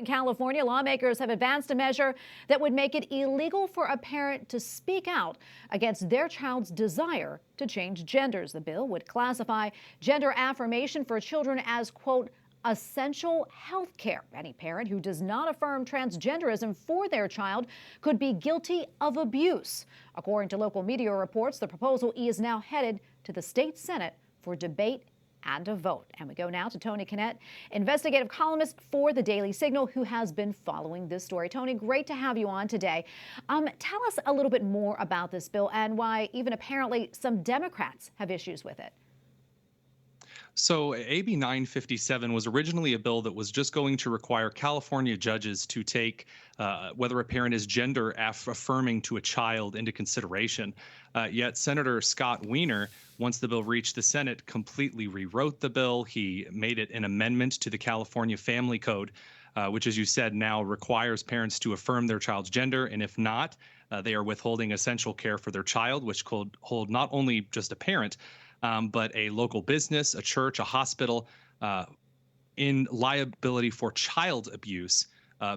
In California, lawmakers have advanced a measure that would make it illegal for a parent to speak out against their child's desire to change genders. The bill would classify gender affirmation for children as, quote, essential health care. Any parent who does not affirm transgenderism for their child could be guilty of abuse. According to local media reports, the proposal is now headed to the state Senate for debate and a vote. And we go now to Tony Kinnett, investigative columnist for the Daily Signal, who has been following this story. Tony, great to have you on today. Tell us a little bit more about this bill and why even apparently some Democrats have issues with it. So AB 957 was originally a bill that was just going to require California judges to take whether a parent is gender affirming to a child into consideration. Yet Senator Scott Weiner, once the bill reached the Senate, completely rewrote the bill. He made it an amendment to the California Family Code, which, as you said, now requires parents to affirm their child's gender. And if not, they are withholding essential care for their child, which could hold not only just a parent, but a local business, a church, a hospital, in liability for child abuse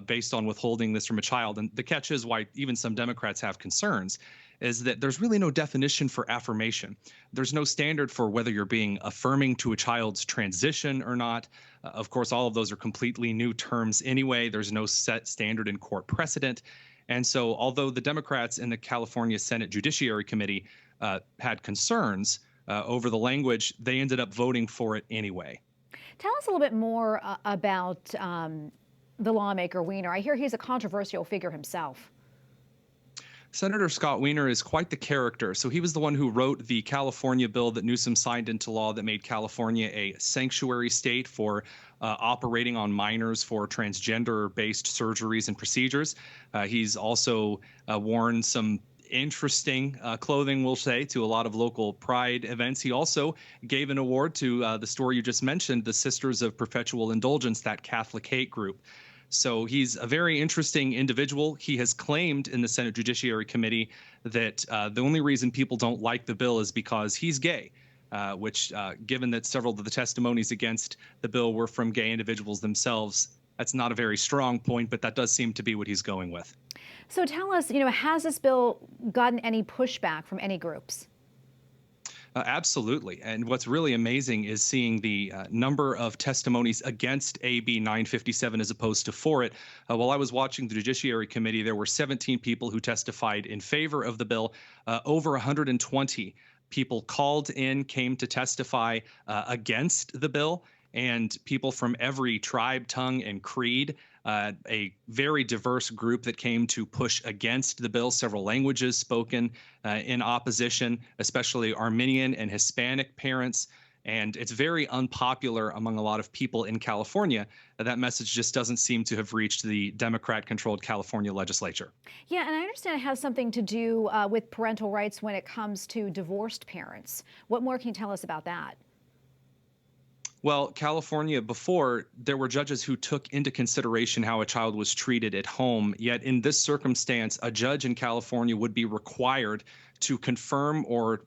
based on withholding this from a child. And the catch is why even some Democrats have concerns is that there's really no definition for affirmation. There's no standard for whether you're being affirming to a child's transition or not. Of course, all of those are completely new terms anyway. There's no set standard in court precedent. And so although the Democrats in the California Senate Judiciary Committee had concerns over the language, they ended up voting for it anyway. Tell us a little bit more about the lawmaker Weiner. I hear he's a controversial figure himself. Senator Scott Weiner is quite the character. So he was the one who wrote the California bill that Newsom signed into law that made California a sanctuary state for operating on minors for transgender-based surgeries and procedures. He's also worn some interesting clothing, we'll say, to a lot of local pride events. He also gave an award to the story you just mentioned, the Sisters of Perpetual Indulgence, that Catholic hate group. So he's a very interesting individual. He has claimed in the Senate Judiciary Committee that the only reason people don't like the bill is because he's gay, which, given that several of the testimonies against the bill were from gay individuals themselves, that's not a very strong point, but that does seem to be what he's going with. So tell us, has this bill gotten any pushback from any groups? Absolutely. And what's really amazing is seeing the number of testimonies against AB 957 as opposed to for it. While I was watching the Judiciary Committee, there were 17 people who testified in favor of the bill. Over 120 people came to testify against the bill. And people from every tribe, tongue, and creed, a very diverse group that came to push against the bill, several languages spoken in opposition, especially Armenian and Hispanic parents. And it's very unpopular among a lot of people in California. That message just doesn't seem to have reached the Democrat-controlled California legislature. Yeah, and I understand it has something to do with parental rights when it comes to divorced parents. What more can you tell us about that? Well, California, before, there were judges who took into consideration how a child was treated at home. Yet in this circumstance, a judge in California would be required to confirm or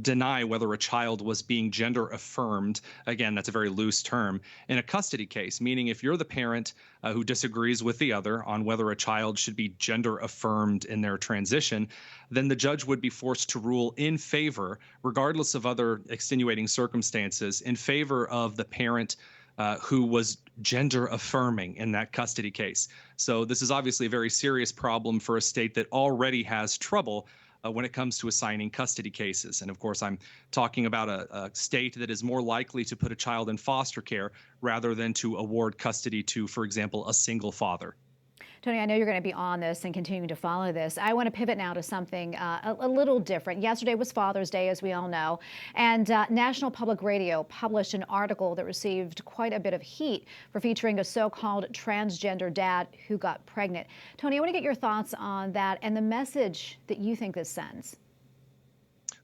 deny whether a child was being gender affirmed. Again, that's a very loose term in a custody case, meaning if you're the parent who disagrees with the other on whether a child should be gender affirmed in their transition, then the judge would be forced to rule in favor, regardless of other extenuating circumstances, in favor of the parent who was gender affirming in that custody case. So this is obviously a very serious problem for a state that already has trouble when it comes to assigning custody cases. And of course, I'm talking about a state that is more likely to put a child in foster care rather than to award custody to, for example, a single father. Tony, I know you're going to be on this and continuing to follow this. I want to pivot now to something a little different. Yesterday was Father's Day, as we all know, and National Public Radio published an article that received quite a bit of heat for featuring a so-called transgender dad who got pregnant. Tony, I want to get your thoughts on that and the message that you think this sends.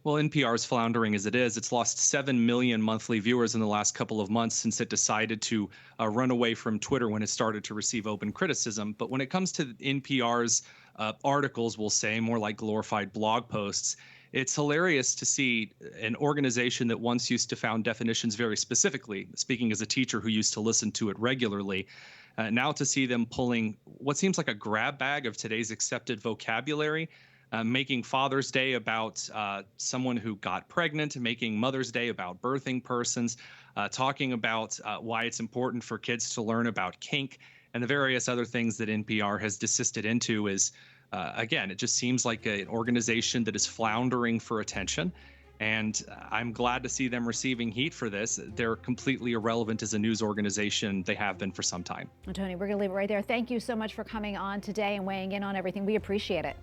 Well, NPR is floundering as it is. It's lost 7 million monthly viewers in the last couple of months since it decided to run away from Twitter when it started to receive open criticism. But when it comes to NPR's articles, we'll say, more like glorified blog posts, it's hilarious to see an organization that once used to found definitions very specifically, speaking as a teacher who used to listen to it regularly, Now to see them pulling what seems like a grab bag of today's accepted vocabulary, making Father's Day about someone who got pregnant, making Mother's Day about birthing persons, talking about why it's important for kids to learn about kink and the various other things that NPR has desisted into is, again, it just seems like an organization that is floundering for attention. And I'm glad to see them receiving heat for this. They're completely irrelevant as a news organization. They have been for some time. Well, Tony, we're going to leave it right there. Thank you so much for coming on today and weighing in on everything. We appreciate it.